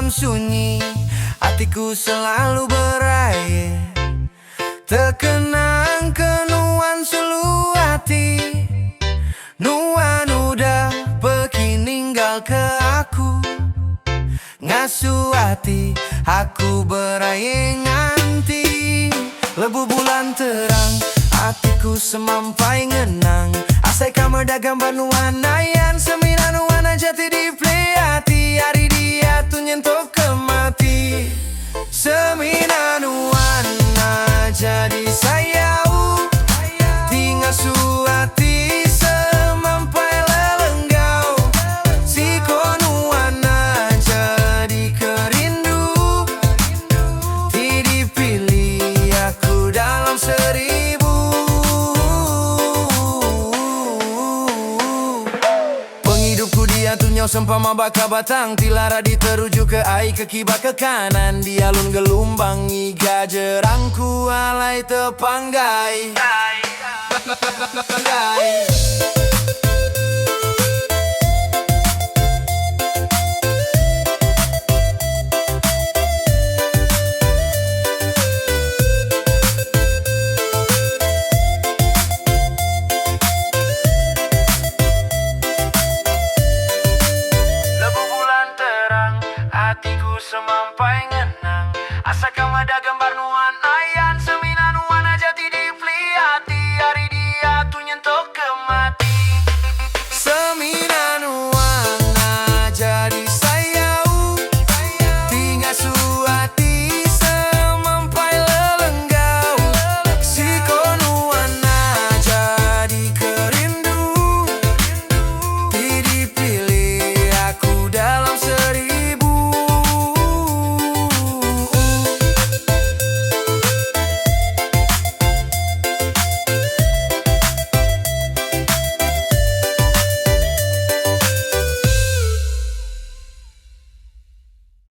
malam sunyi, hatiku selalu berair, terkenang kenuan sulu hati. Nuan udah pergi ninggal ke aku, ngasuh hati aku berair nganti lebu bulan terang. Hatiku semampai ngenang, asai kamar dagang banuan ayan, semina nuana jati di play hati. Hari dia tu nyentuh kemati, semina nuana jadi sayau, tinggal suati semampai lelenggau. Si konuana jadi kerindu, ti dipilih aku dalam seribu. Penghidupku dia tunyau sempama baka batang, tilara diteruju ke ai ke kiba ke kanan. Di alun gelombang iga jerangku alai tepanggai.